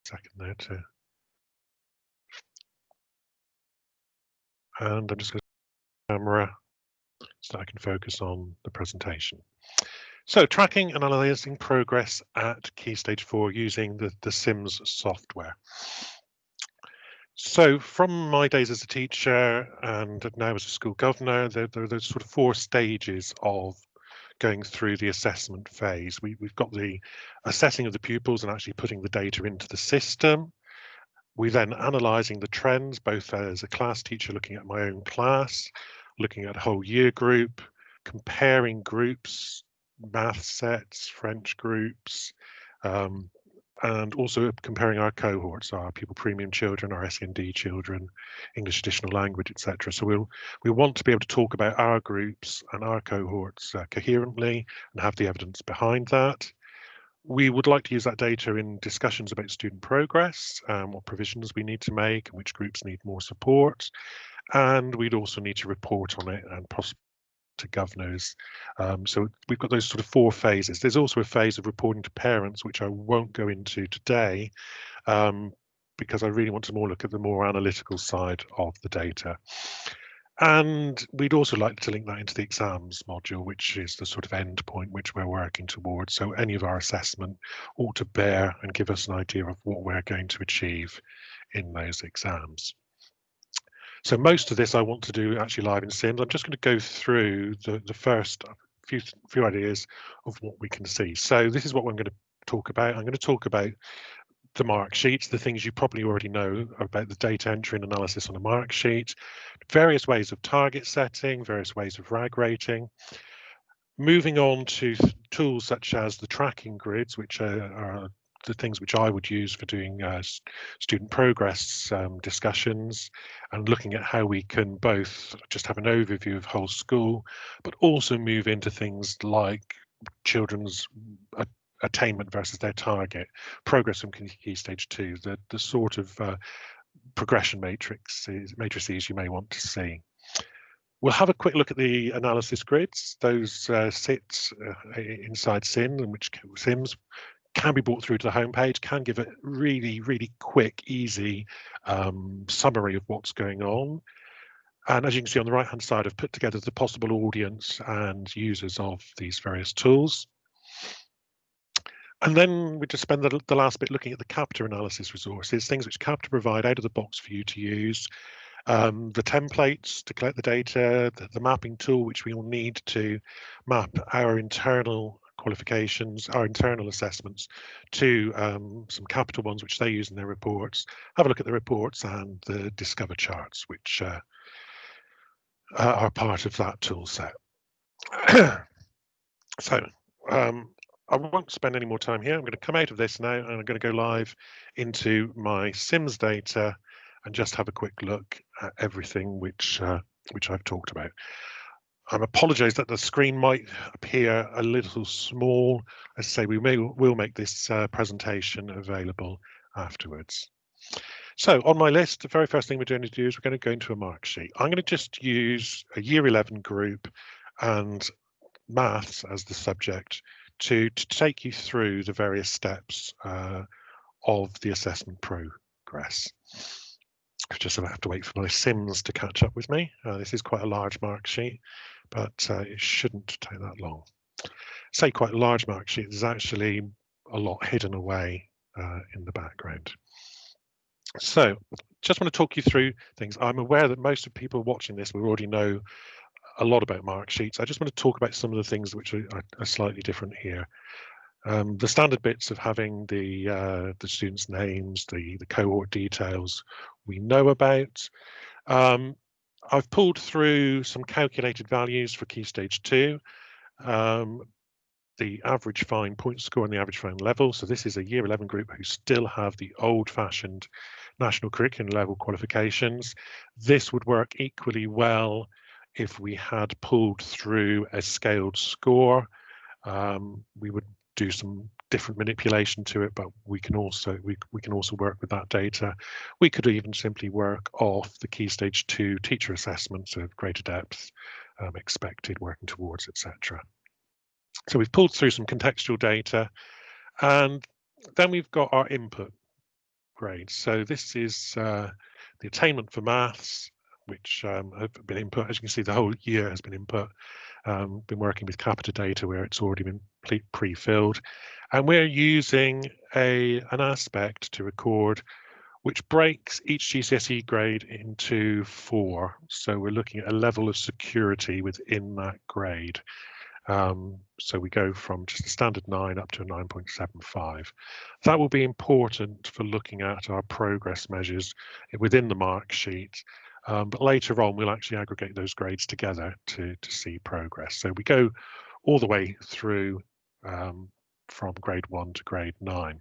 second there too. And I'm just going to camera so I can focus on the presentation. So tracking and analysing progress at Key Stage 4 using the SIMS software. So from my days as a teacher and now as a school governor, there are those sort of 4 stages of going through the assessment phase. We've got the assessing of the pupils and actually putting the data into the system. We then analysing the trends, both as a class teacher looking at my own class, looking at a whole year group, comparing groups, math sets, French groups, and also comparing our cohorts, our Pupil Premium children, our SEND children, English Additional Language, etc. So we want to be able to talk about our groups and our cohorts coherently and have the evidence behind that. We would like to use that data in discussions about student progress, what provisions we need to make and which groups need more support. And we'd also need to report on it and possibly to governors. So we've got those sort of 4 phases. There's also a phase of reporting to parents, which I won't go into today, because I really want to more look at the more analytical side of the data. And we'd also like to link that into the exams module, which is the sort of end point which we're working towards. So any of our assessment ought to bear and give us an idea of what we're going to achieve in those exams. So most of this I want to do actually live in Sims. I'm just going to go through the first few ideas of what we can see. So this is what I'm going to talk about. I'm going to talk about the mark sheets, the things you probably already know about the data entry and analysis on a mark sheet, various ways of target setting, various ways of RAG rating. Moving on to tools such as the tracking grids, which are the things which I would use for doing student progress discussions, and looking at how we can both just have an overview of whole school, but also move into things like children's attainment versus their target, progress from Key Stage 2, the sort of progression matrices you may want to see. We'll have a quick look at the analysis grids. Those sit inside Sims, and which Sims can be brought through to the homepage, can give a really, really quick, easy summary of what's going on. And as you can see on the right-hand side, I've put together the possible audience and users of these various tools. And then we just spend the last bit looking at the Capta analysis resources, things which Capta provide out of the box for you to use. The templates to collect the data, the mapping tool, which we will need to map our internal qualifications, our internal assessments to some Capta ones, which they use in their reports. Have a look at the reports and the Discover charts, which are part of that tool set. So I won't spend any more time here. I'm going to come out of this now and I'm going to go live into my Sims data and just have a quick look at everything which I've talked about. I apologise that the screen might appear a little small. As I say, we'll make this presentation available afterwards. So on my list, the very first thing we're going to do is we're going to go into a mark sheet. I'm going to just use a Year 11 group and maths as the subject to take you through the various steps of the assessment progress. I just have to wait for my Sims to catch up with me. This is quite a large mark sheet, but it shouldn't take that long. Say quite a large mark sheet, there's actually a lot hidden away in the background. So just want to talk you through things. I'm aware that most of people watching this will already know a lot about mark sheets. I just want to talk about some of the things which are slightly different here. The standard bits of having the students' names, the cohort details we know about. I've pulled through some calculated values for Key Stage 2, the average fine point score and the average fine level. So this is a Year 11 group who still have the old-fashioned national curriculum level qualifications. This would work equally well if we had pulled through a scaled score. We would do some different manipulation to it, but we can also work with that data. We could even simply work off the Key Stage 2 teacher assessments of greater depth, expected, working towards, etc. So we've pulled through some contextual data, and then we've got our input. grades. So this is the attainment for maths, which have been input. As you can see, the whole year has been input. Been working with Capita data where it's already been pre-filled, and we're using an aspect to record which breaks each GCSE grade into 4. So we're looking at a level of security within that grade. So we go from just a standard 9 up to a 9.75. That will be important for looking at our progress measures within the mark sheet. But later on, we'll actually aggregate those grades together to see progress. So we go all the way through from grade 1 to grade 9.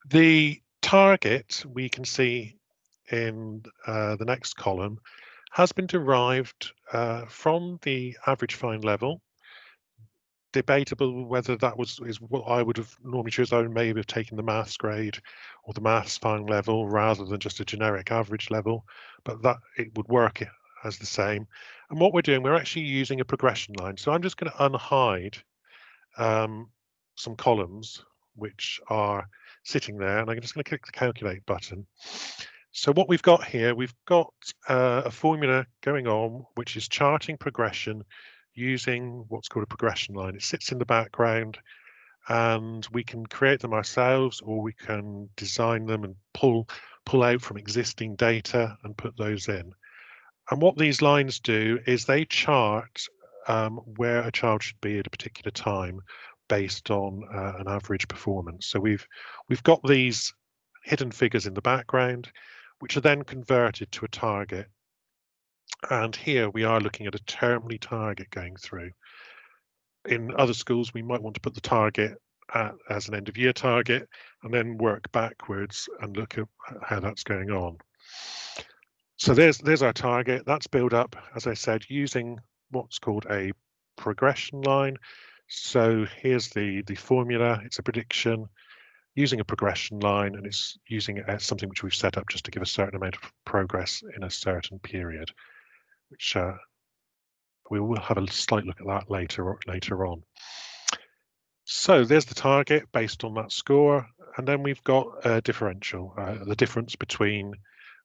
The target we can see in the next column has been derived from the average fine level. Debatable whether that is what I would have normally chosen. I may have taken the maths grade or the maths fine level rather than just a generic average level, but that it would work as the same. And what we're doing, we're actually using a progression line. So I'm just going to unhide some columns which are sitting there, and I'm just going to click the calculate button. So what we've got here, we've got a formula going on which is charting progression using what's called a progression line. It sits in the background, and we can create them ourselves, or we can design them and pull out from existing data and put those in. And what these lines do is they chart where a child should be at a particular time based on an average performance. So we've got these hidden figures in the background, which are then converted to a target. And here we are looking at a termly target going through. In other schools, we might want to put the target as an end of year target and then work backwards and look at how that's going on. So there's our target. That's built up, as I said, using what's called a progression line. So here's the formula. It's a prediction using a progression line, and it's using it as something which we've set up just to give a certain amount of progress in a certain period, which we will have a slight look at that later on. So there's the target based on that score, and then we've got a differential, the difference between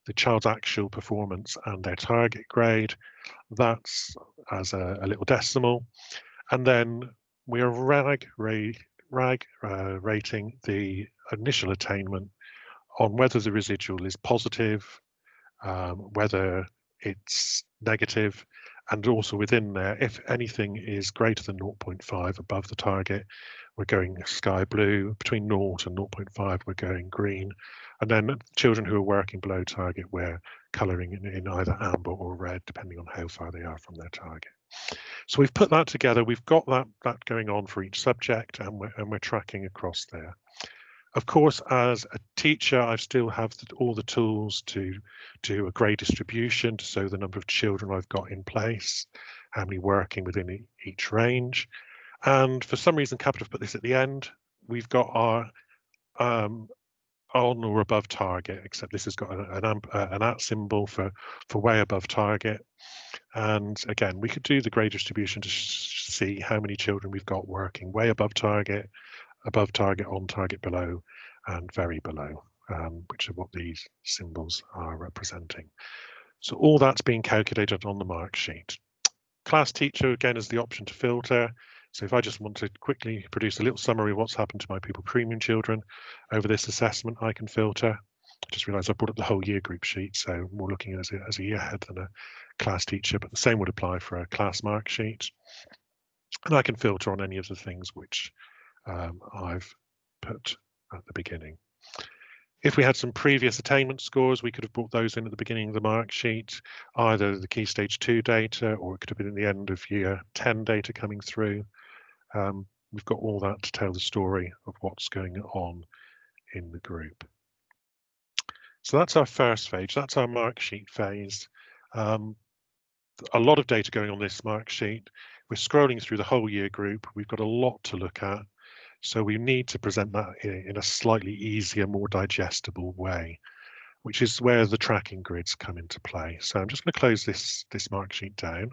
the child's actual performance and their target grade. That's as a little decimal, and then we are rating the initial attainment on whether the residual is positive, whether it's negative, and also within there, if anything is greater than 0.5 above the target, we're going sky blue. Between 0 and 0.5, we're going green. And then children who are working below target, we're colouring in either amber or red, depending on how far they are from their target. So we've put that together. We've got that going on for each subject, and we're tracking across there. Of course, as a teacher, I still have all the tools to do a grade distribution, to show the number of children I've got in place, how many working within each range. And for some reason, Capita put this at the end. We've got our on or above target, except this has got an at symbol for way above target. And again, we could do the grade distribution to see how many children we've got working way above target, on target, below, and very below, which are what these symbols are representing. So all that's being calculated on the mark sheet. Class teacher, again, is the option to filter. So if I just want to quickly produce a little summary of what's happened to my Pupil Premium children over this assessment, I can filter. I just realised I brought up the whole year group sheet, so more looking as a year head than a class teacher, but the same would apply for a class mark sheet. And I can filter on any of the things which I've put at the beginning. If we had some previous attainment scores, we could have brought those in at the beginning of the mark sheet, either the Key Stage 2 data, or it could have been in the end of year 10 data coming through. We've got all that to tell the story of what's going on in the group. So that's our first phase, that's our mark sheet phase. A lot of data going on this mark sheet. We're scrolling through the whole year group. We've got a lot to look at. So we need to present that in a slightly easier, more digestible way, which is where the tracking grids come into play. So I'm just going to close this mark sheet down,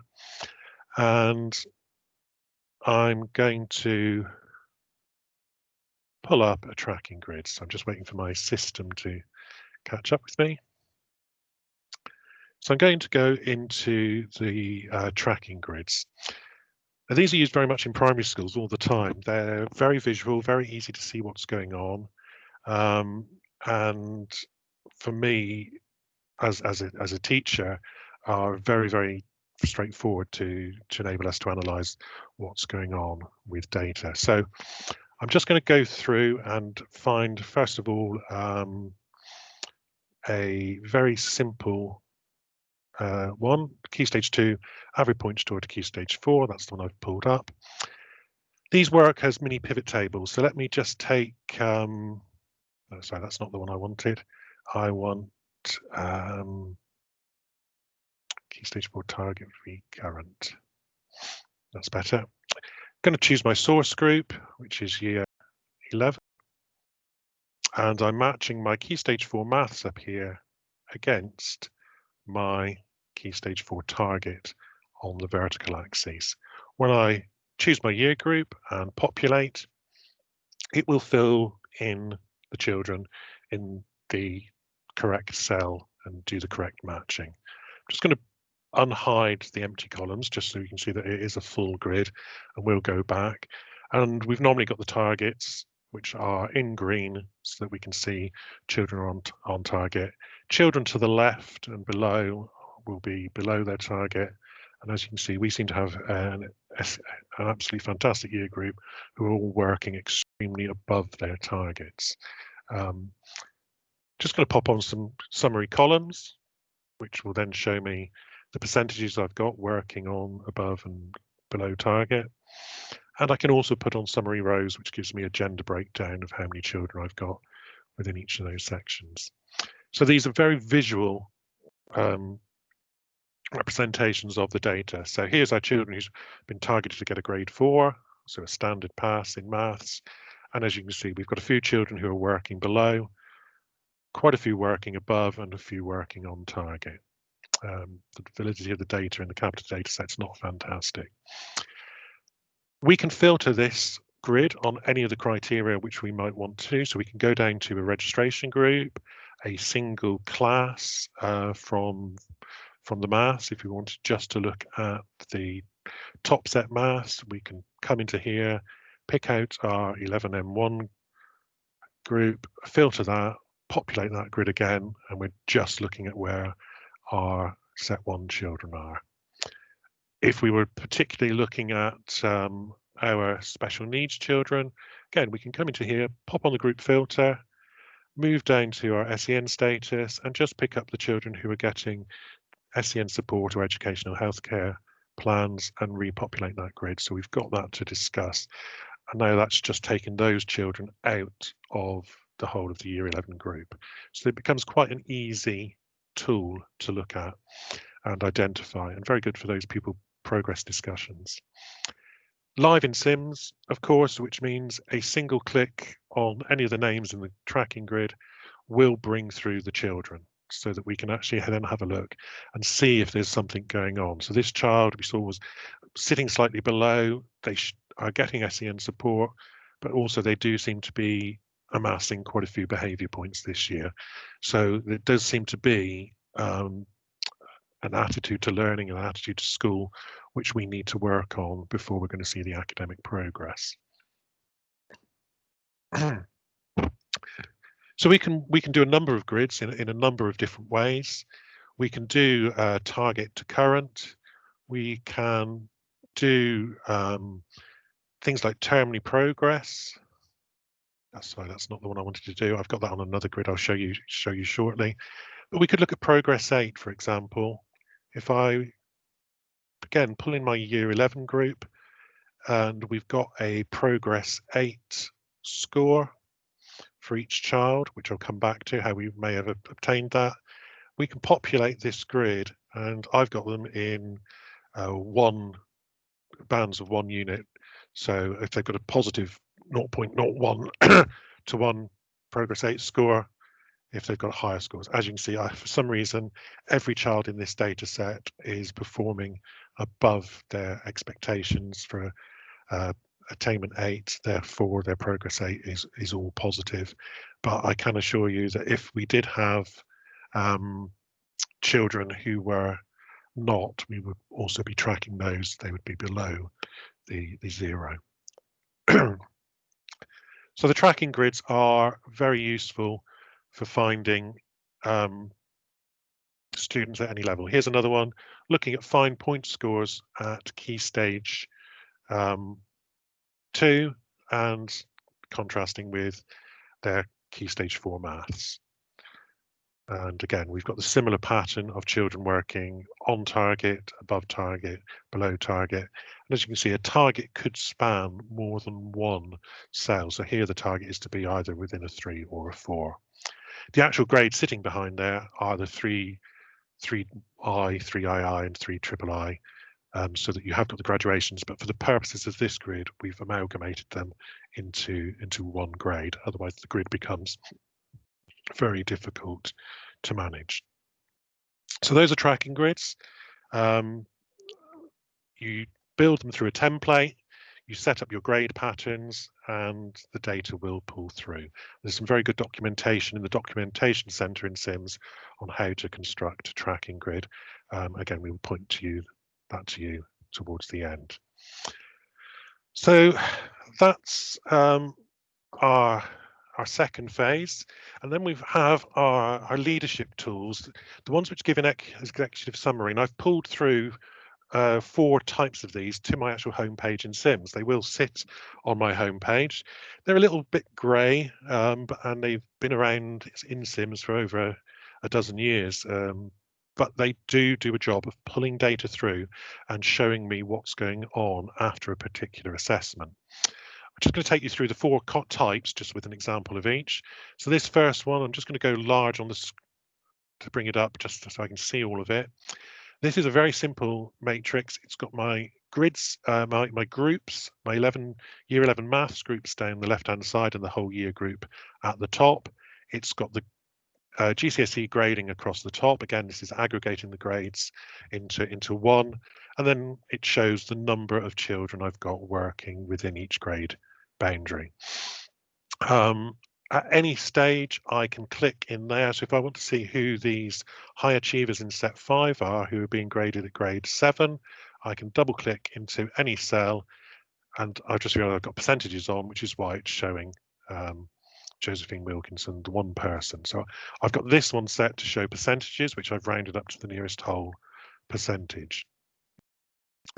and I'm going to pull up a tracking grid. So I'm just waiting for my system to catch up with me. So I'm going to go into the tracking grids. Now, these are used very much in primary schools all the time. They're very visual, very easy to see what's going on. And for me, as a teacher, are very straightforward to enable us to analyze what's going on with data. So I'm just going to go through and find, first of all, a very simple one, key stage 2, average point stored to key stage 4. That's the one I've pulled up. These work as mini pivot tables. So let me just take, oh, sorry, that's not the one I wanted. I want key stage 4 target recurrent. That's better. I'm going to choose my source group, which is year 11. And I'm matching my key stage 4 maths up here against my key stage 4 target on the vertical axis. When I choose my year group and populate, it will fill in the children in the correct cell and do the correct matching. I'm just going to unhide the empty columns just so you can see that it is a full grid, and we'll go back. And we've normally got the targets, which are in green, so that we can see children are on target. Children to the left and below will be below their target. And as you can see, we seem to have an absolutely fantastic year group who are all working extremely above their targets. Just going to pop on some summary columns, which will then show me the percentages I've got working on above and below target. And I can also put on summary rows, which gives me a gender breakdown of how many children I've got within each of those sections. So these are very visual representations of the data. So here's our children who's been targeted to get a grade 4, so a standard pass in maths. And as you can see, we've got a few children who are working below, quite a few working above, and a few working on target. The validity of the data in the capital data set's not fantastic. We can filter this grid on any of the criteria which we might want to. So we can go down to a registration group, a single class from the maths. If we wanted just to look at the top set maths, we can come into here, pick out our 11M1 group, filter that, populate that grid again, and we're just looking at where our set 1 children are. If we were particularly looking at our special needs children, again, we can come into here, pop on the group filter, move down to our SEN status, and just pick up the children who are getting SEN support or educational healthcare plans and repopulate that grid. So we've got that to discuss. And now that's just taken those children out of the whole of the year 11 group. So it becomes quite an easy tool to look at and identify, and very good for those pupil progress discussions. Live in Sims, of course, which means a single click on any of the names in the tracking grid will bring through the children, so that we can actually then have a look and see if there's something going on. So this child we saw was sitting slightly below. They are getting SEN support, but also they do seem to be amassing quite a few behaviour points this year. So there does seem to be an attitude to learning, an attitude to school, which we need to work on before we're going to see the academic progress. So we can do a number of grids in a number of different ways. We can do target to current. We can do things like termly progress. Sorry, that's not the one I wanted to do. I've got that on another grid I'll show you shortly. But we could look at progress 8, for example. If I, again, pull in my year 11 group, and we've got a progress 8 score for each child, which I'll come back to how we may have obtained that. We can populate this grid, and I've got them in bands of 1 unit. So if they've got a positive 0.01 to 1 progress 8 score, if they've got higher scores. As you can see, for some reason, every child in this data set is performing above their expectations for attainment 8, therefore their progress 8 is all positive. But I can assure you that if we did have children who were not, we would also be tracking those. They would be below the 0. So the tracking grids are very useful for finding students at any level. Here's another one, looking at fine point scores at key stage 2 and contrasting with their key stage 4 maths. And again, we've got the similar pattern of children working on target, above target, below target. And as you can see, a target could span more than one cell. So here the target is to be either within a 3 or a 4. The actual grades sitting behind there are the 3I, 3II, and 3III, so that you have got the graduations. But for the purposes of this grid, we've amalgamated them into one grade. Otherwise, the grid becomes very difficult to manage. So those are tracking grids. You build them through a template, you set up your grade patterns, and the data will pull through. There's some very good documentation in the documentation center in Sims on how to construct a tracking grid. Again, we will point to you towards the end. So that's our second phase, and then we have our leadership tools, the ones which give an executive summary, and I've pulled through 4 types of these to my actual homepage in Sims. They will sit on my homepage. They're a little bit grey, and they've been around in Sims for over a dozen years, but they do a job of pulling data through and showing me what's going on after a particular assessment. I'm just going to take you through the 4 types, just with an example of each. So this first one, I'm just going to go large on this to bring it up, just so I can see all of it. This is a very simple matrix. It's got my grids, my groups, my year 11 maths groups down the left-hand side and the whole year group at the top. It's got the GCSE grading across the top. Again, this is aggregating the grades into one, and then it shows the number of children I've got working within each grade boundary. At any stage, I can click in there. So if I want to see who these high achievers in set 5 are, who are being graded at grade 7, I can double click into any cell, and I've just realized I've got percentages on, which is why it's showing Josephine Wilkinson, the one person. So I've got this one set to show percentages, which I've rounded up to the nearest whole percentage.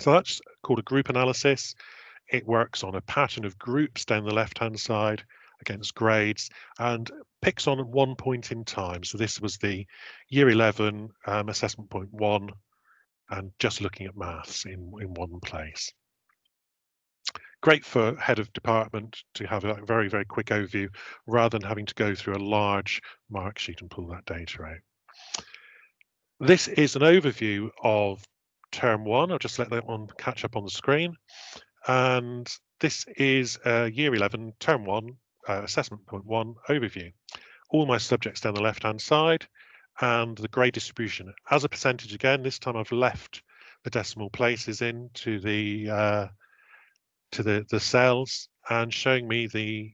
So that's called a group analysis. It works on a pattern of groups down the left-hand side against grades and picks on at one point in time. So this was the year 11 assessment point 1, and just looking at maths in one place. Great for head of department to have a very, very quick overview rather than having to go through a large mark sheet and pull that data out. This is an overview of term 1. I'll just let that one catch up on the screen. And this is year 11, term 1, assessment point 1 overview. All my subjects down the left-hand side and the grade distribution as a percentage. Again, this time I've left the decimal places into the cells and showing me the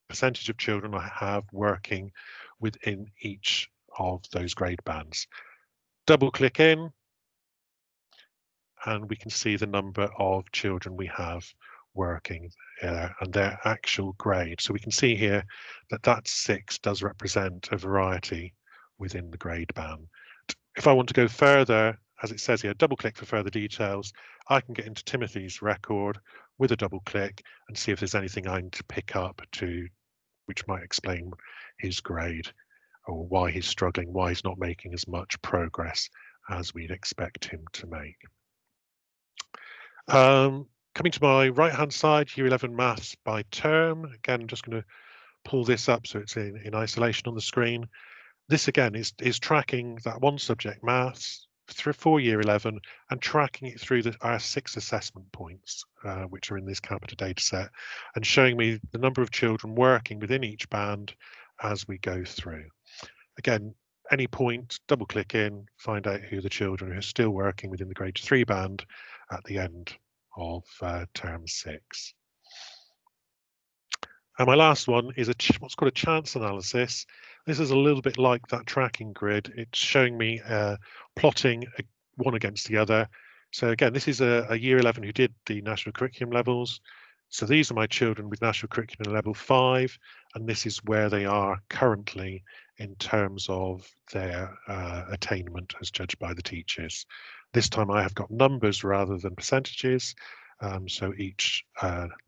percentage of children I have working within each of those grade bands. Double click in and we can see the number of children we have working and their actual grade. So we can see here that 6 does represent a variety within the grade band. If I want to go further, as it says here, double click for further details, I can get into Timothy's record with a double click and see if there's anything I need to pick up which might explain his grade or why he's struggling, why he's not making as much progress as we'd expect him to make. Coming to my right-hand side, year 11 maths by term. Again, I'm just going to pull this up so it's in isolation on the screen. This again is tracking that one subject maths for year 11 and tracking it through our 6 assessment points, which are in this Capita data set, and showing me the number of children working within each band as we go through. Again, any point, double click in, find out who the children who are still working within the grade 3 band at the end of term 6. And my last one is what's called a chance analysis. This is a little bit like that tracking grid. It's showing me plotting one against the other. So again, this is a year 11 who did the national curriculum levels. So these are my children with national curriculum level 5, and this is where they are currently in terms of their attainment as judged by the teachers. This time I have got numbers rather than percentages. So each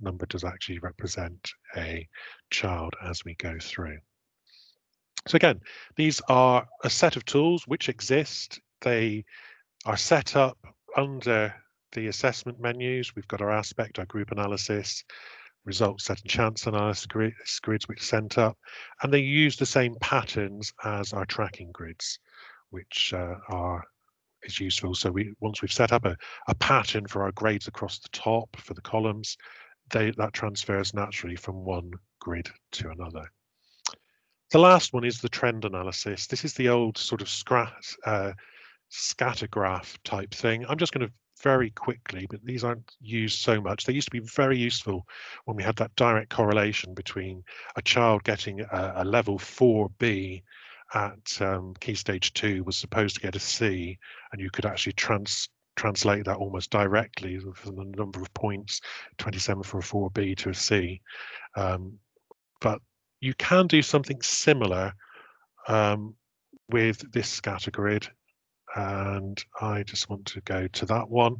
number does actually represent a child as we go through. So again, these are a set of tools which exist. They are set up under the assessment menus. We've got our aspect, our group analysis, results set and chance analysis grids which sent up, and they use the same patterns as our tracking grids, which is useful. So once we've set up a pattern for our grades across the top for the columns, that transfers naturally from one grid to another. The last one is the trend analysis. This is the old sort of scatter graph type thing. I'm just going to very quickly, but these aren't used so much. They used to be very useful when we had that direct correlation between a child getting a level 4B at Key Stage 2 was supposed to get a C, and you could actually translate that almost directly from the number of points, 27 for a 4B to a C. But you can do something similar with this scatter grid, and I just want to go to that one.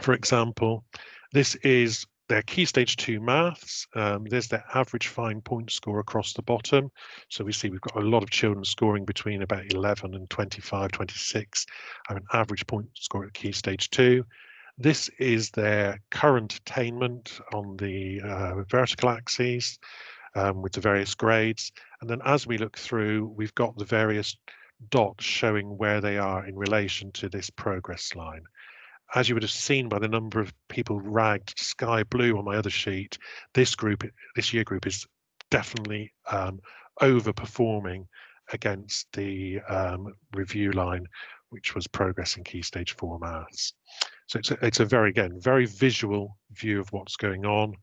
For example, this is their Key Stage 2 maths. There's their average fine point score across the bottom. So we see we've got a lot of children scoring between about 11 and 25, 26, have an average point score at Key Stage 2. This is their current attainment on the vertical axes with the various grades. And then as we look through, we've got the various dots showing where they are in relation to this progress line. As you would have seen by the number of people ragged sky blue on my other sheet, this year group is definitely overperforming against the review line, which was progress in Key Stage 4 maths. So it's a very visual view of what's going on,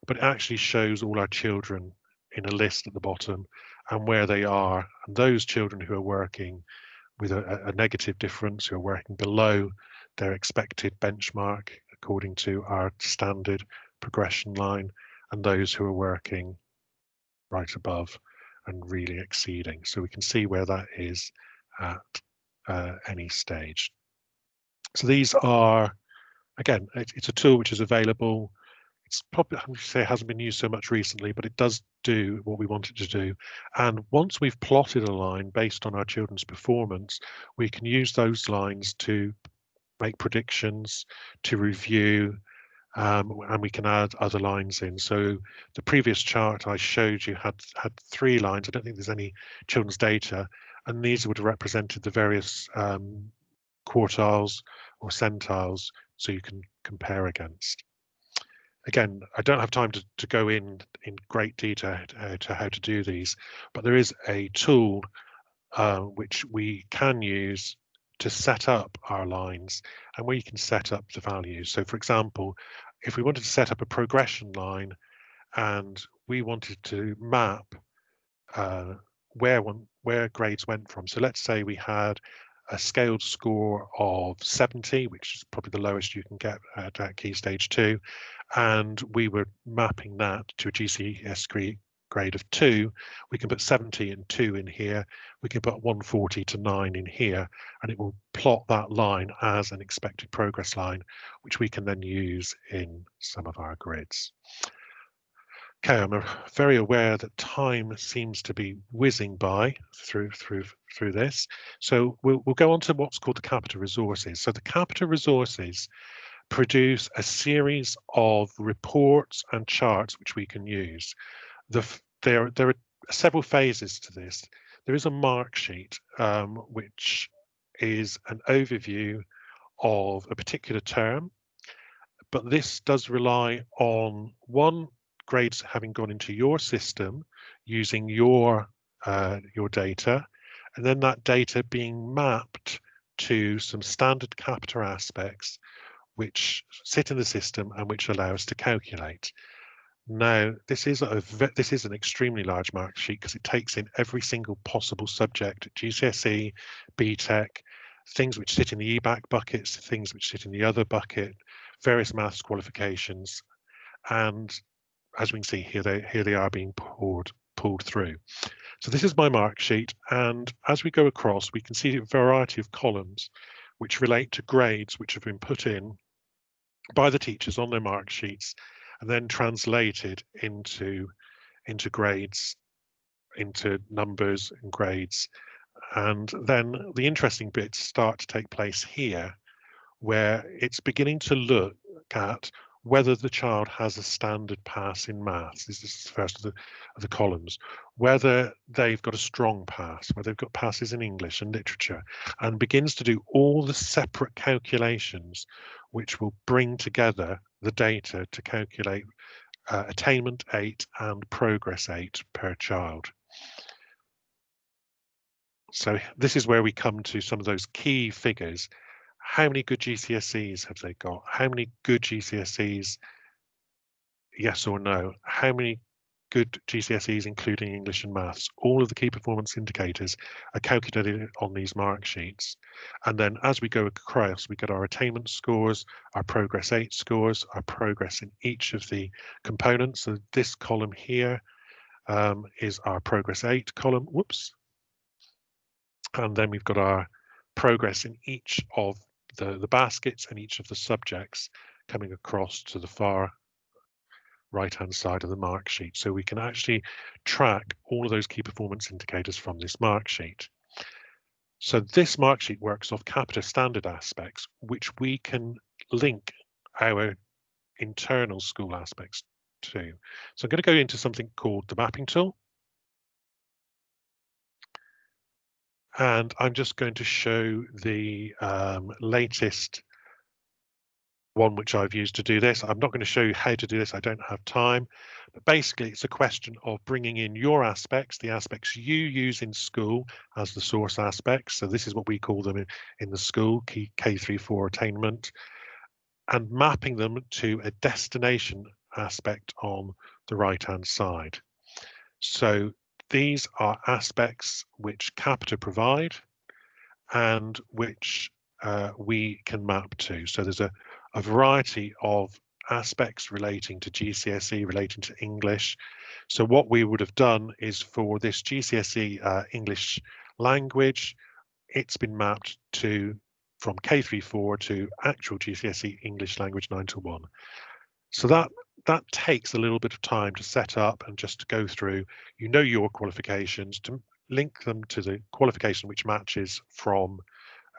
but it actually shows all our children in a list at the bottom and where they are. And those children who are working with a negative difference, who are working below their expected benchmark according to our standard progression line, and those who are working right above and really exceeding. So we can see where that is at any stage. So these are, again, it's a tool which is available. It's probably, I would say, it hasn't been used so much recently, but it does do what we want it to do. And once we've plotted a line based on our children's performance, we can use those lines to make predictions, to review, and we can add other lines in. So the previous chart I showed you had 3 lines. I don't think there's any children's data, and these would have represented the various quartiles or centiles, so you can compare against. Again, I don't have time to go in great detail to how to do these, but there is a tool which we can use to set up our lines, and where you can set up the values. So for example, if we wanted to set up a progression line and we wanted to map where grades went from. So let's say we had a scaled score of 70, which is probably the lowest you can get at Key Stage 2, and we were mapping that to a GCSE grade of 2, we can put 70 and 2 in here, we can put 140 to 9 in here, and it will plot that line as an expected progress line, which we can then use in some of our grids. Okay, I'm very aware that time seems to be whizzing by through this. So we'll go on to what's called the Capita resources. So the Capita resources produce a series of reports and charts which we can use. There are several phases to this. There is a mark sheet, which is an overview of a particular term, but this does rely on grades having gone into your system using your data, and then that data being mapped to some standard Capita aspects which sit in the system and which allow us to calculate. Now, this is an extremely large mark sheet because it takes in every single possible subject: GCSE, BTEC, things which sit in the EBAC buckets, things which sit in the other bucket, various maths qualifications, and as we can see here, they are being pulled through. So this is my mark sheet, and as we go across, we can see a variety of columns which relate to grades which have been put in by the teachers on their mark sheets and then translated into grades, into numbers and grades. And then the interesting bits start to take place here, where it's beginning to look at whether the child has a standard pass in maths. This is the first of the columns. Whether they've got a strong pass, whether they've got passes in English and literature, and begins to do all the separate calculations which will bring together the data to calculate attainment 8 and progress 8 per child. So this is where we come to some of those key figures. How many good GCSEs have they got? How many good GCSEs, yes or no? How many good GCSEs, including English and maths? All of the key performance indicators are calculated on these mark sheets. And then as we go across, we get our attainment scores, our progress 8 scores, our progress in each of the components. So this column here is our progress 8 column. Whoops. And then we've got our progress in each of the baskets and each of the subjects coming across to the far right-hand side of the mark sheet. So we can actually track all of those key performance indicators from this mark sheet. So this mark sheet works off Capita standard aspects, which we can link our internal school aspects to. So I'm going to go into something called the mapping tool. And I'm just going to show the latest one which I've used to do this. I'm not going to show you how to do this. I don't have time. But basically, it's a question of bringing in your aspects, the aspects you use in school as the source aspects. So this is what we call them in the school, K3-4 attainment, and mapping them to a destination aspect on the right-hand side. So these are aspects which Capita provide and which we can map to. So there's a variety of aspects relating to GCSE, relating to English. So what we would have done is for this GCSE English language, it's been mapped to from K3-4 to actual GCSE English language 9-1. So that takes a little bit of time to set up and just to go through. You know your qualifications, to link them to the qualification which matches from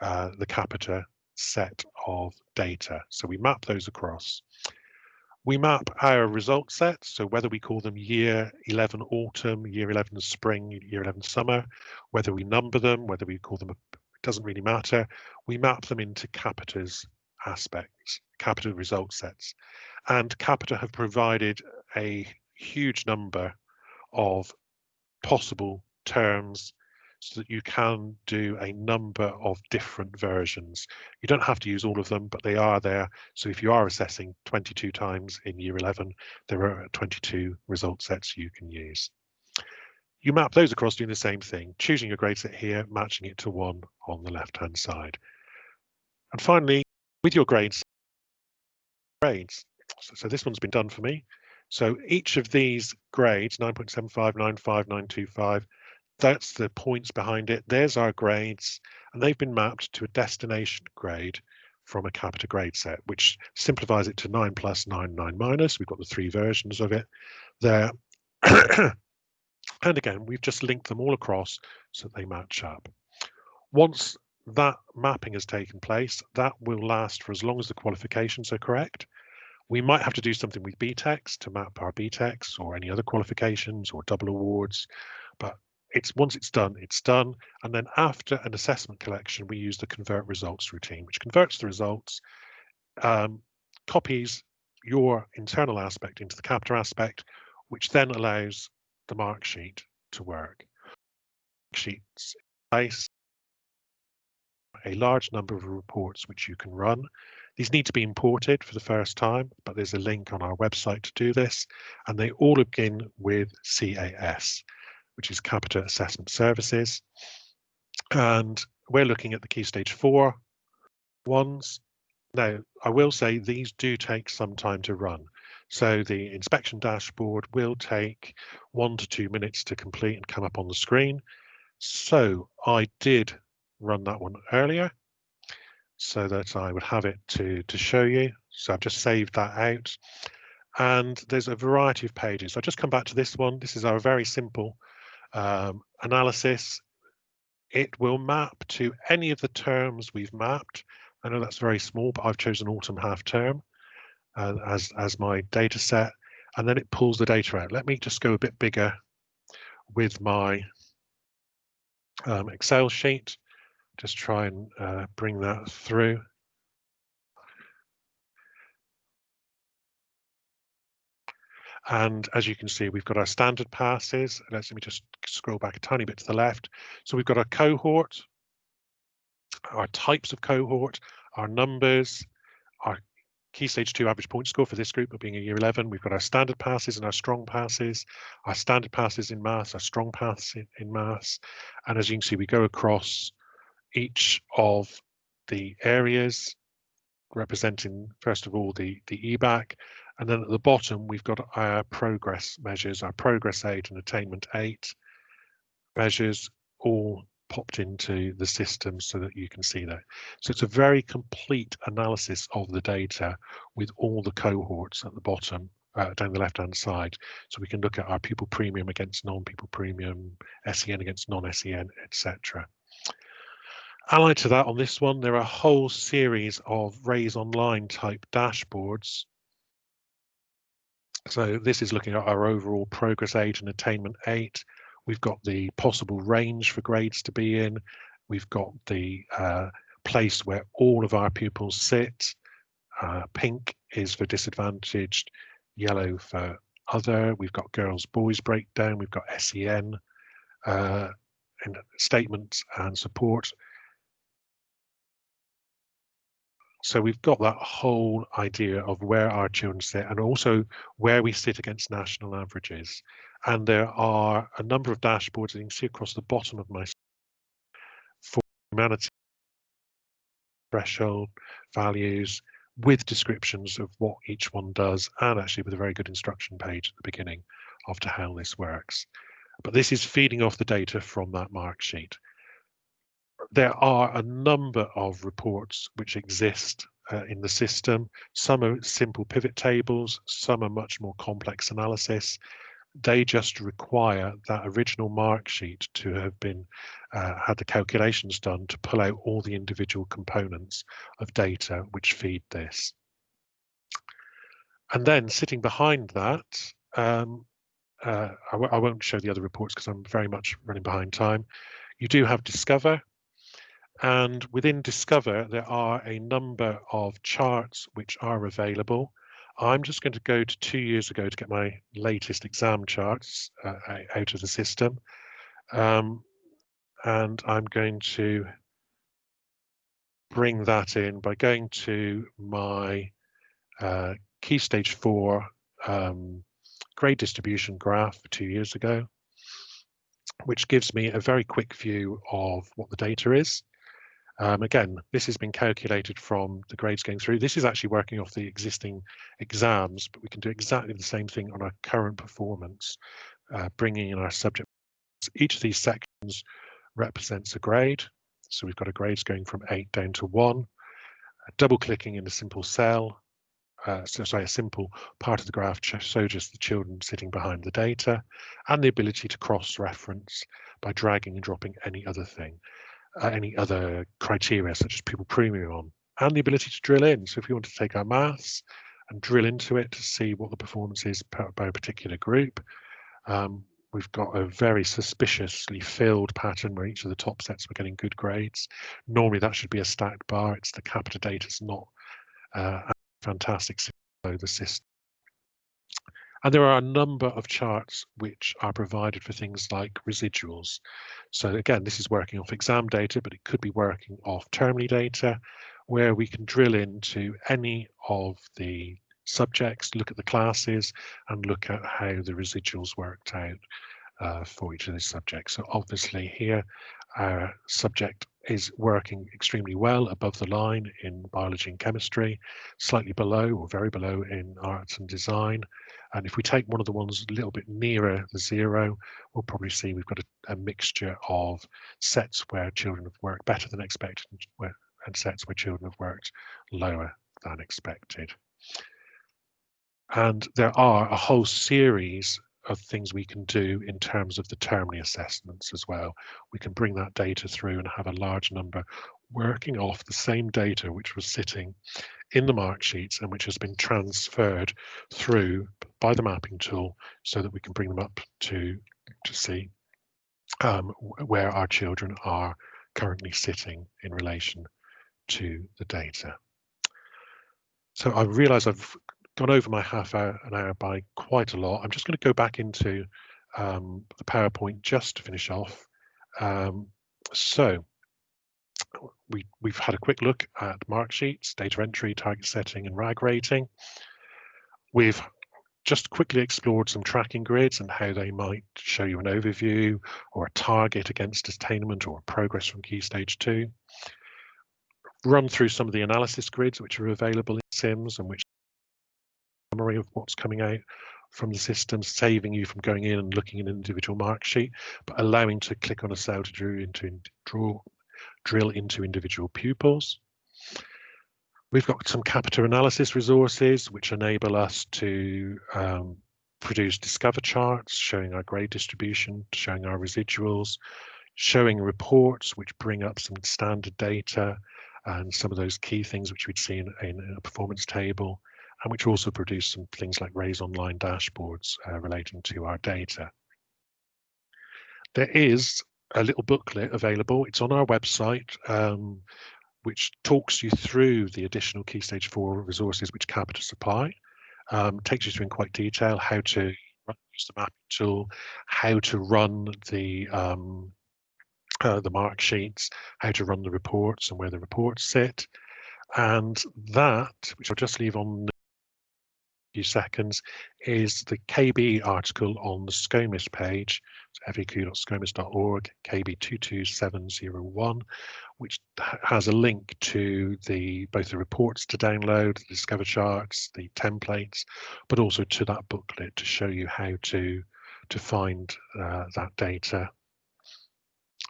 the Capita set of data. So we map those across. We map our result sets, so whether we call them year 11 autumn, year 11 spring, year 11 summer, whether we number them, whether we call them, it doesn't really matter. We map them into Capita's aspects, Capita result sets. And Capita have provided a huge number of possible terms so that you can do a number of different versions. You don't have to use all of them, but they are there. So if you are assessing 22 times in year 11, there are 22 result sets you can use. You map those across doing the same thing, choosing your grade set here, matching it to one on the left-hand side. And finally, with your grades, so this one's been done for me. So each of these grades, 9.75, 9.5, 9.25, that's the points behind it. There's our grades, and they've been mapped to a destination grade from a Capita grade set, which simplifies it to 9 plus, 9, 9 minus. We've got the 3 versions of it there. And again, we've just linked them all across so they match up. Once that mapping has taken place, that will last for as long as the qualifications are correct. We might have to do something with BTECs to map our BTECs or any other qualifications or double awards, but once it's done, it's done. And then after an assessment collection, we use the convert results routine, which converts the results, copies your internal aspect into the Capita aspect, which then allows the mark sheet to work. Sheets place a large number of reports which you can run. These need to be imported for the first time, but there's a link on our website to do this, and they all begin with CAS, which is Capita Assessment Services. And we're looking at the Key Stage 4 ones. Now, I will say these do take some time to run. So the inspection dashboard will take 1 to 2 minutes to complete and come up on the screen. So I did run that one earlier so that I would have it to show you. So I've just saved that out. And there's a variety of pages. I'll just come back to this one. This is our very simple analysis. It will map to any of the terms we've mapped. I know that's very small, but I've chosen autumn half term as my data set, and then it pulls the data out. Let me just go a bit bigger with my Excel sheet. Just try and bring that through. And as you can see, we've got our standard passes. Let me just scroll back a tiny bit to the left. So we've got our cohort, our types of cohort, our numbers, our Key Stage 2 average point score for this group being a year 11. We've got our standard passes and our strong passes, our standard passes in maths, our strong passes in maths. And as you can see, we go across each of the areas representing, first of all, the EBAC. And then at the bottom, we've got our progress measures, our progress 8 and attainment 8 measures, all popped into the system so that you can see that. So it's a very complete analysis of the data with all the cohorts at the bottom, down the left-hand side. So we can look at our pupil premium against non-pupil premium, SEN against non-SEN, etc. Allied to that, on this one, there are a whole series of Raise Online type dashboards. So this is looking at our overall progress 8 and attainment 8. We've got the possible range for grades to be in. We've got the place where all of our pupils sit. Pink is for disadvantaged, yellow for other. We've got girls, boys breakdown. We've got SEN and statements and support. So we've got that whole idea of where our children sit and also where we sit against national averages. And there are a number of dashboards that you can see across the bottom of my for humanity threshold values with descriptions of what each one does, and actually with a very good instruction page at the beginning of to how this works. But this is feeding off the data from that mark sheet. There are a number of reports which exist in the system. Some are simple pivot tables, some are much more complex analysis. They just require that original mark sheet to have been had the calculations done to pull out all the individual components of data which feed this. And then sitting behind that, I won't show the other reports because I'm very much running behind time. You do have Discover. And within Discover, there are a number of charts which are available. I'm just going to go to 2 years ago to get my latest exam charts out of the system. And I'm going to bring that in by going to my Key Stage 4 grade distribution graph 2 years ago, which gives me a very quick view of what the data is. Again, this has been calculated from the grades going through. This is actually working off the existing exams, but we can do exactly the same thing on our current performance, bringing in our subject. Each of these sections represents a grade. So we've got a grades going from 8 down to 1. Double clicking in a simple cell, a simple part of the graph shows us the children sitting behind the data, and the ability to cross-reference by dragging and dropping any other thing. Any other criteria such as Pupil Premium on, and the ability to drill in. So if you want to take our maths and drill into it to see what the performance is by a particular group, we've got a very suspiciously filled pattern where each of the top sets were getting good grades. Normally that should be a stacked bar. It's the Capita data is not fantastic, so the system. And there are a number of charts which are provided for things like residuals. So again, this is working off exam data, but it could be working off termly data, where we can drill into any of the subjects, look at the classes, and look at how the residuals worked out for each of these subjects. So obviously here, our subject is working extremely well above the line in biology and chemistry, slightly below or very below in arts and design. And if we take one of the ones a little bit nearer the zero, we'll probably see we've got a mixture of sets where children have worked better than expected and sets where children have worked lower than expected. And there are a whole series of things we can do in terms of the termly assessments as well. We can bring that data through and have a large number working off the same data which was sitting in the mark sheets and which has been transferred through by the mapping tool so that we can bring them up to see where our children are currently sitting in relation to the data. So I realise I've gone over my an hour by quite a lot. I'm just going to go back into the PowerPoint just to finish off. So we've had a quick look at mark sheets, data entry, target setting, and RAG rating. We've just quickly explored some tracking grids and how they might show you an overview or a target against attainment or progress from Key Stage 2. Run through some of the analysis grids which are available in SIMS and which summary of what's coming out from the system, saving you from going in and looking at an individual mark sheet, but allowing to click on a cell to drill into individual pupils. We've got some capita analysis resources which enable us to produce discover charts showing our grade distribution, showing our residuals, showing reports which bring up some standard data and some of those key things which we'd see in a performance table, and which also produce some things like Raise Online dashboards relating to our data. There is a little booklet available. It's on our website, which talks you through the additional Key Stage 4 resources which Capita supply. Takes you through in quite detail how to use the mapping tool, how to run the mark sheets, how to run the reports and where the reports sit. And that, which I'll just leave on few seconds, is the KB article on the SCOMIS page, so faq.scomis.org, KB 22701, which has a link to both the reports to download, the Discover charts, the templates, but also to that booklet to show you how to find that data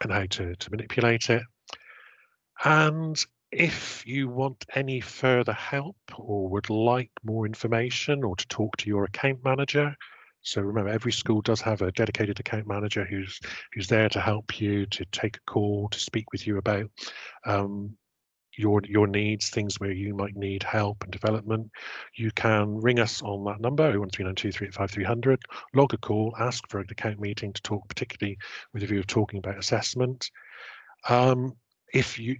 and how to manipulate it. And if you want any further help or would like more information or to talk to your account manager, so remember every school does have a dedicated account manager who's there to help you, to take a call, to speak with you about your needs, things where you might need help and development. You can ring us on that number 01392385300, log a call, ask for an account meeting to talk particularly with a view of talking about assessment. If you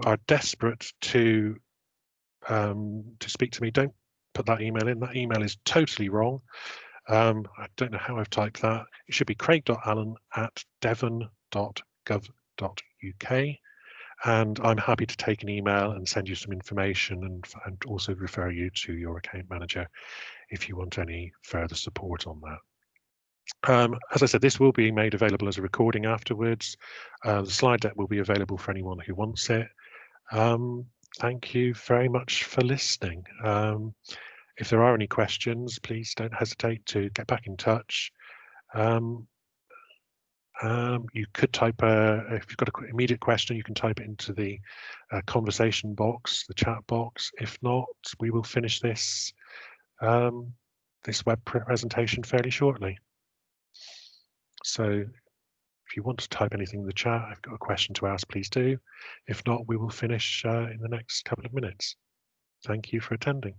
are desperate to speak to me, don't put that email in. That email is totally wrong. I don't know how I've typed that. It should be craig.allen@devon.gov.uk. And I'm happy to take an email and send you some information and also refer you to your account manager if you want any further support on that. As I said, this will be made available as a recording afterwards. The slide deck will be available for anyone who wants it. Thank you very much for listening. If there are any questions, please don't hesitate to get back in touch. You could type if you've got an immediate question, you can type it into the conversation box, the chat box. If not, we will finish this web presentation fairly shortly. So if you want to type anything in the chat, I've got a question to ask, please do. If not, we will finish in the next couple of minutes. Thank you for attending.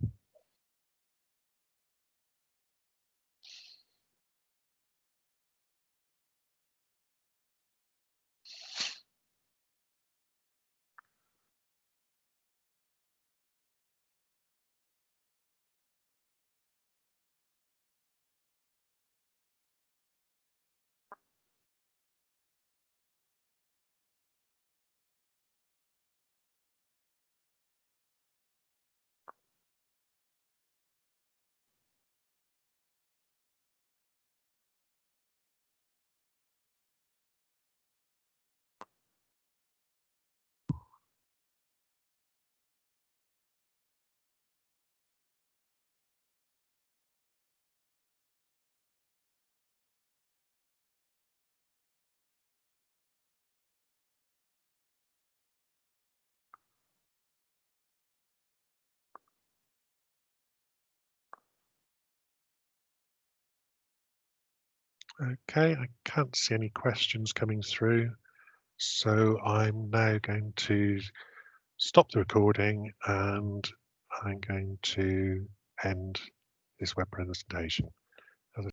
Okay, I can't see any questions coming through, so I'm now going to stop the recording and I'm going to end this web presentation.